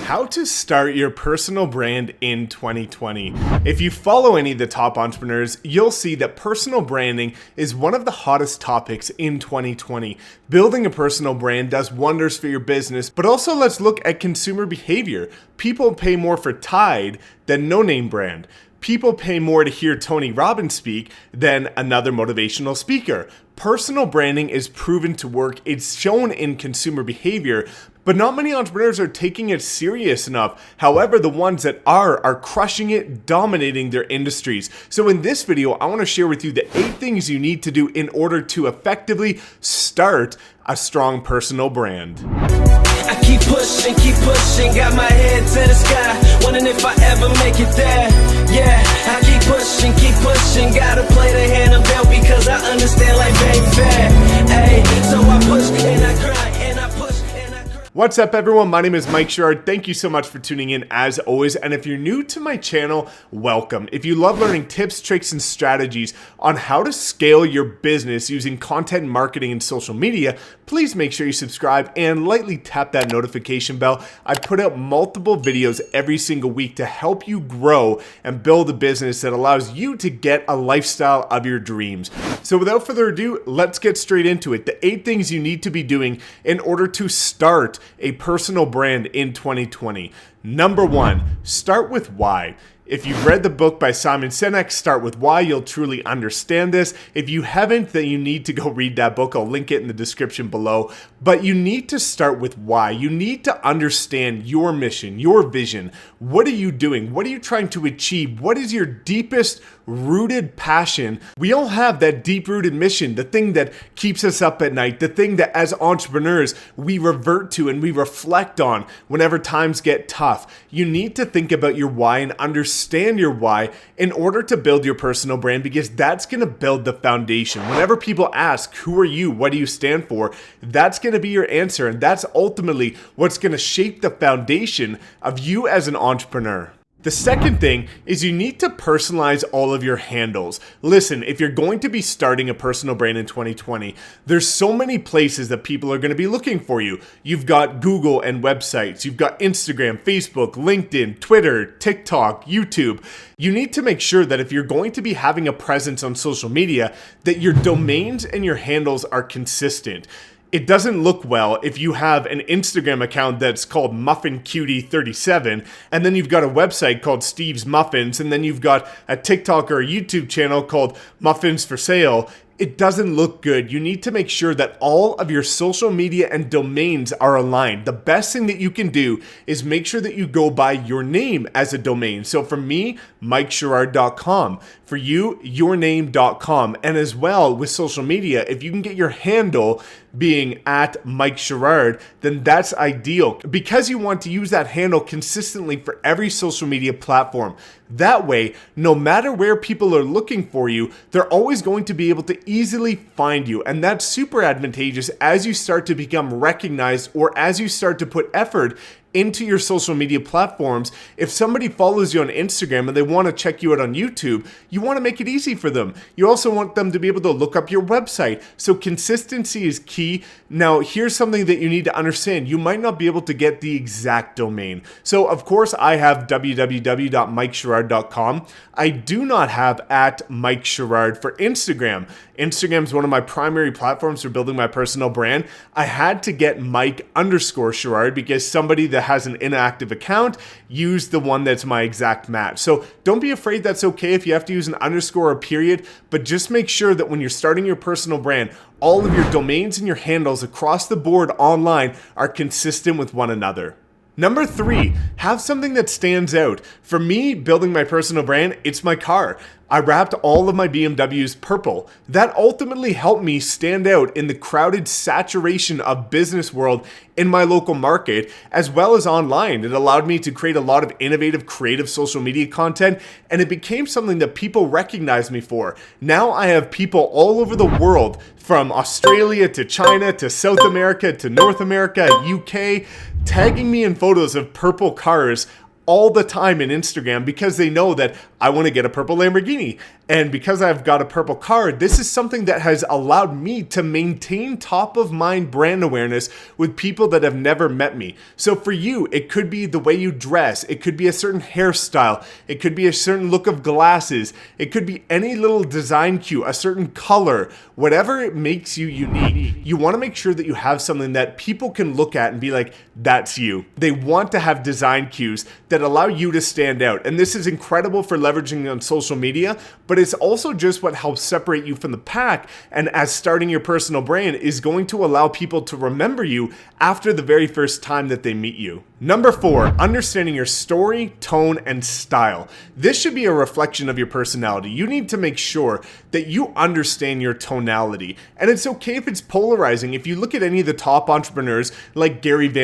How to start your personal brand in 2020. If you follow any of the top entrepreneurs, you'll see that personal branding is one of the hottest topics in 2020. Building a personal brand does wonders for your business, but also let's look at consumer behavior. People pay more for Tide than no-name brand. People pay more to hear Tony Robbins speak than another motivational speaker. Personal branding is proven to work. It's shown in consumer behavior, but not many entrepreneurs are taking it serious enough. However, the ones that are crushing it, dominating their industries. So in this video, I want to share with you the 8 things you need to do in order to effectively start a strong personal brand. I keep pushing, got my head to the sky, wondering if I ever make it there. Yeah, I keep pushing, gotta play the hand I'm dealt because I understand life ain't fair. Ay, so I push and I grind and I push and I grind. What's up, everyone? My name is Mike Sherrard. Thank you so much for tuning in as always. And if you're new to my channel, welcome. If you love learning tips, tricks, and strategies on how to scale your business using content marketing and social media, please make sure you subscribe and lightly tap that notification bell. I put out multiple videos every single week to help you grow and build a business that allows you to get a lifestyle of your dreams. So without further ado, let's get straight into it. The 8 things you need to be doing in order to start a personal brand in 2020. Number 1, start with why. If you've read the book by Simon Sinek, Start With Why, you'll truly understand this. If you haven't, then you need to go read that book. I'll link it in the description below. But you need to start with why. You need to understand your mission, your vision. What are you doing? What are you trying to achieve? What is your deepest rooted passion? We all have that deep-rooted mission, the thing that keeps us up at night, the thing that as entrepreneurs we revert to and we reflect on whenever times get tough. You need to think about your why and understand your why in order to build your personal brand, because that's going to build the foundation. Whenever people ask, who are you? What do you stand for? That's going to be your answer, and that's ultimately what's going to shape the foundation of you as an entrepreneur. The second thing is you need to personalize all of your handles. Listen, if you're going to be starting a personal brand in 2020, there's so many places that people are going to be looking for you. You've got Google and websites. You've got Instagram, Facebook, LinkedIn, Twitter, TikTok, YouTube. You need to make sure that if you're going to be having a presence on social media, that your domains and your handles are consistent. It doesn't look well if you have an Instagram account that's called MuffinCutie37, and then you've got a website called Steve's Muffins, and then you've got a TikTok or a YouTube channel called Muffins for Sale. It doesn't look good. You need to make sure that all of your social media and domains are aligned. The best thing that you can do is make sure that you go by your name as a domain. So for me, MikeSherrard.com. For you, yourname.com. And as well with social media, if you can get your handle being at Mike Sherrard, then that's ideal, because you want to use that handle consistently for every social media platform. That way, no matter where people are looking for you, they're always going to be able to easily find you. And that's super advantageous as you start to become recognized or as you start to put effort into your social media platforms. If somebody follows you on Instagram and they want to check you out on YouTube, you want to make it easy for them. You also want them to be able to look up your website. So consistency is key. Now, here's something that you need to understand. You might not be able to get the exact domain. So of course, I have www.mikesherrard.com. I do not have at Mike Sherrard for Instagram. Instagram is one of my primary platforms for building my personal brand. I had to get Mike_Sherrard because somebody that has an inactive account used the one that's my exact match. So don't be afraid. That's okay if you have to use an underscore or a period, but just make sure that when you're starting your personal brand, all of your domains and your handles across the board online are consistent with one another. Number 3, have something that stands out. For me, building my personal brand, it's my car. I wrapped all of my BMWs purple. That ultimately helped me stand out in the crowded saturation of business world in my local market, as well as online. It allowed me to create a lot of innovative, creative social media content, and it became something that people recognize me for. Now I have people all over the world, from Australia to China to South America to North America, UK, tagging me in photos of purple cars all the time in Instagram, because they know that I want to get a purple Lamborghini. And because I've got a purple car, this is something that has allowed me to maintain top of mind brand awareness with people that have never met me. So for you, it could be the way you dress. It could be a certain hairstyle. It could be a certain look of glasses. It could be any little design cue, a certain color, whatever it makes you unique. You want to make sure that you have something that people can look at and be like, that's you. They want to have design cues that allow you to stand out. And this is incredible for leveraging on social media, but it's also just what helps separate you from the pack. And as starting your personal brand is going to allow people to remember you after the very first time that they meet you. Number 4, understanding your story, tone, and style. This should be a reflection of your personality. You need to make sure that you understand your tonality. And it's okay if it's polarizing. If you look at any of the top entrepreneurs like Gary Vee,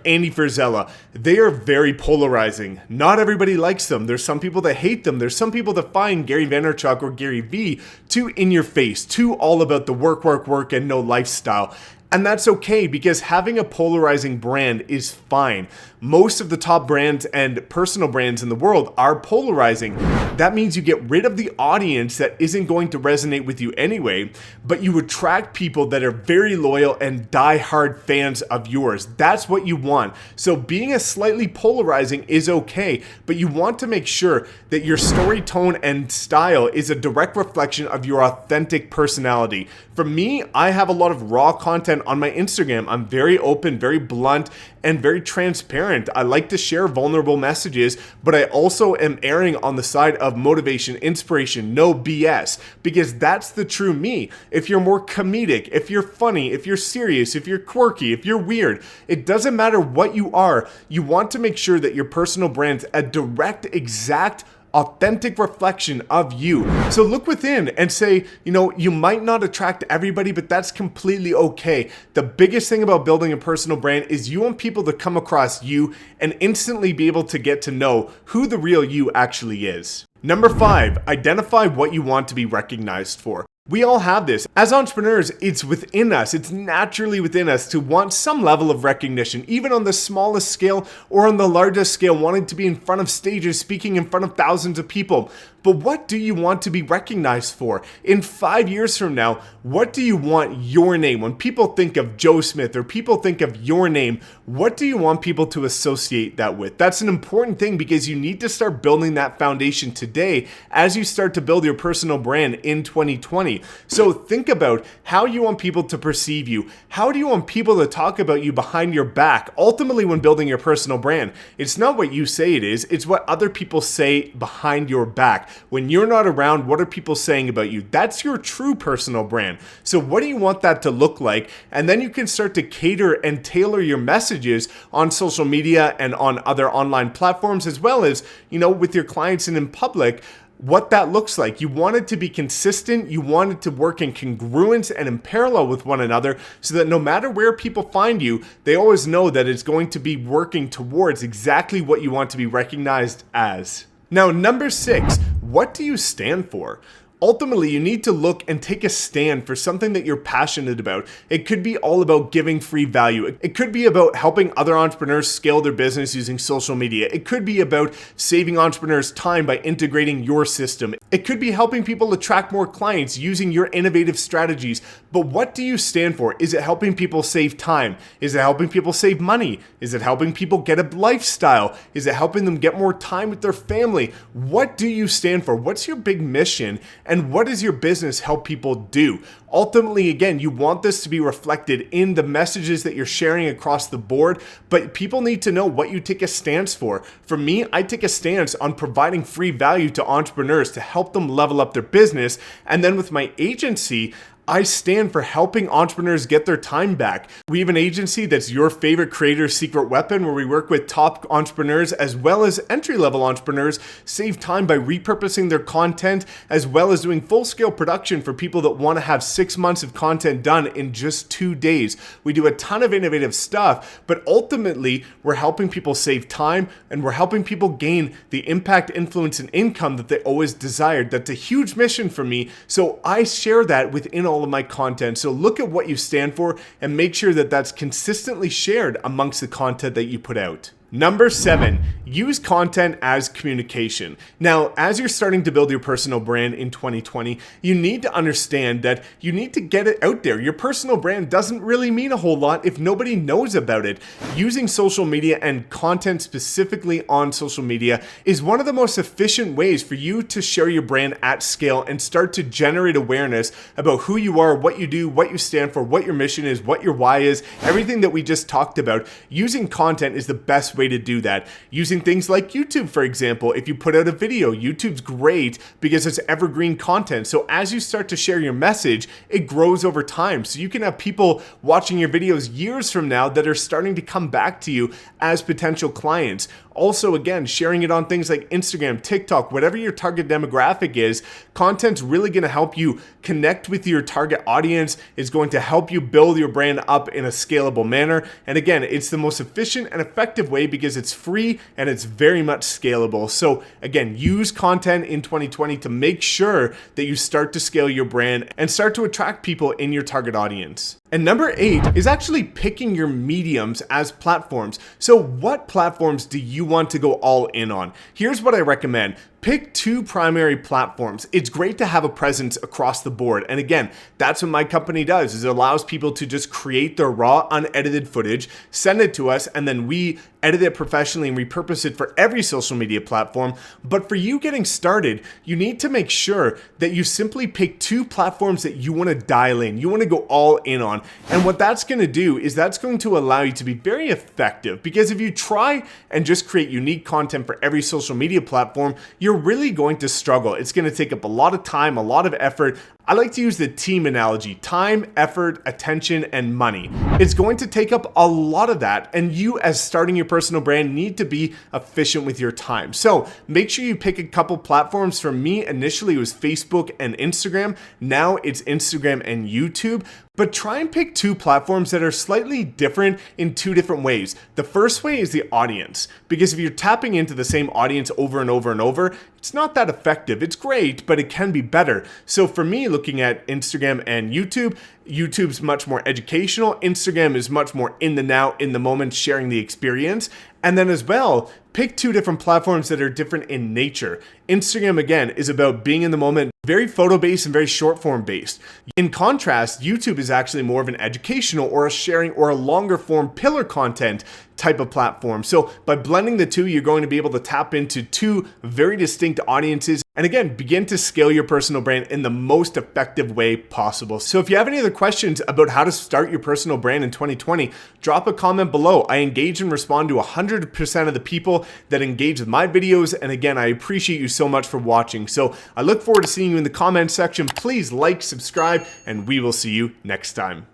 Andy Frisella, they are very polarizing. Not everybody likes them. There's some people that hate them. There's some people that find Gary Vaynerchuk or Gary Vee too in your face, too all about the work, and no lifestyle. And that's okay, because having a polarizing brand is fine. Most of the top brands and personal brands in the world are polarizing. That means you get rid of the audience that isn't going to resonate with you anyway, but you attract people that are very loyal and die-hard fans of yours. That's what you want. So being a slightly polarizing is okay, but you want to make sure that your story, tone, and style is a direct reflection of your authentic personality. For me, I have a lot of raw content on my Instagram. I'm very open, very blunt, and very transparent. I like to share vulnerable messages, but I also am erring on the side of motivation, inspiration, no BS, because that's the true me. If you're more comedic, if you're funny, if you're serious, if you're quirky, if you're weird, it doesn't matter what you are. You want to make sure that your personal brand's a direct, exact, authentic reflection of you. So look within and say, you might not attract everybody, but that's completely okay. The biggest thing about building a personal brand is you want people to come across you and instantly be able to get to know who the real you actually is. Number 5, identify what you want to be recognized for. We all have this. As entrepreneurs, it's within us. It's naturally within us to want some level of recognition, even on the smallest scale or on the largest scale, wanting to be in front of stages, speaking in front of thousands of people. But what do you want to be recognized for? In 5 years from now, what do you want your name? When people think of Joe Smith or people think of your name, what do you want people to associate that with? That's an important thing, because you need to start building that foundation today as you start to build your personal brand in 2020. So think about how you want people to perceive you. How do you want people to talk about you behind your back? Ultimately, when building your personal brand, it's not what you say it is, it's what other people say behind your back. When you're not around, what are people saying about you? That's your true personal brand. So what do you want that to look like? And then you can start to cater and tailor your messages on social media and on other online platforms, as well as, with your clients and in public, what that looks like. You want it to be consistent. You want it to work in congruence and in parallel with one another, so that no matter where people find you, they always know that it's going to be working towards exactly what you want to be recognized as. Now, number 6, what do you stand for? Ultimately, you need to look and take a stand for something that you're passionate about. It could be all about giving free value. It could be about helping other entrepreneurs scale their business using social media. It could be about saving entrepreneurs time by integrating your system. It could be helping people attract more clients using your innovative strategies. But what do you stand for? Is it helping people save time? Is it helping people save money? Is it helping people get a lifestyle? Is it helping them get more time with their family? What do you stand for? What's your big mission? And what does your business help people do? Ultimately, again, you want this to be reflected in the messages that you're sharing across the board, but people need to know what you take a stance for. For me, I take a stance on providing free value to entrepreneurs to help them level up their business. And then with my agency, I stand for helping entrepreneurs get their time back. We have an agency that's your favorite creator's secret weapon, where we work with top entrepreneurs as well as entry-level entrepreneurs, save time by repurposing their content, as well as doing full-scale production for people that want to have 6 months of content done in just 2 days. We do a ton of innovative stuff, but ultimately, we're helping people save time, and we're helping people gain the impact, influence, and income that they always desired. That's a huge mission for me, so I share that within all of my content. So look at what you stand for and make sure that that's consistently shared amongst the content that you put out. Number 7, use content as communication. Now, as you're starting to build your personal brand in 2020, you need to understand that you need to get it out there. Your personal brand doesn't really mean a whole lot if nobody knows about it. Using social media and content specifically on social media is one of the most efficient ways for you to share your brand at scale and start to generate awareness about who you are, what you do, what you stand for, what your mission is, what your why is, everything that we just talked about. Using content is the best way to do that. Using things like YouTube, for example, if you put out a video, YouTube's great because it's evergreen content. So as you start to share your message, it grows over time. So you can have people watching your videos years from now that are starting to come back to you as potential clients. Also, again, sharing it on things like Instagram, TikTok, whatever your target demographic is, content's really going to help you connect with your target audience. It's going to help you build your brand up in a scalable manner. And again, it's the most efficient and effective way because it's free and it's very much scalable. So again, use content in 2020 to make sure that you start to scale your brand and start to attract people in your target audience. And number 8 is actually picking your mediums as platforms. So what platforms do you want to go all in on? Here's what I recommend. Pick 2 primary platforms. It's great to have a presence across the board. And again, that's what my company does, is it allows people to just create their raw, unedited footage, send it to us, and then we edit it professionally and repurpose it for every social media platform. But for you getting started, you need to make sure that you simply pick 2 platforms that you want to dial in, you want to go all in on. And what that's going to do is that's going to allow you to be very effective, because if you try and just create unique content for every social media platform, you're really going to struggle. It's going to take up a lot of time, a lot of effort. I like to use the team analogy: time, effort, attention, and money. It's going to take up a lot of that, and you, as starting your personal brand, need to be efficient with your time. So make sure you pick a couple platforms. For me, initially it was Facebook and Instagram. Now it's Instagram and YouTube. But try and pick 2 platforms that are slightly different in 2 different ways. The first way is the audience, because if you're tapping into the same audience over and over and over, it's not that effective. It's great, but it can be better. So for me, looking at Instagram and YouTube, YouTube's much more educational. Instagram is much more in the now, in the moment, sharing the experience. And then as well, pick 2 different platforms that are different in nature. Instagram, again, is about being in the moment, very photo-based and very short-form based. In contrast, YouTube is actually more of an educational or a sharing or a longer-form pillar content type of platform. So by blending the 2, you're going to be able to tap into 2 very distinct audiences. And again, begin to scale your personal brand in the most effective way possible. So if you have any other questions about how to start your personal brand in 2020, drop a comment below. I engage and respond to 100% of the people that engage with my videos. And again, I appreciate you so much for watching. So I look forward to seeing you in the comment section. Please like, subscribe, and we will see you next time.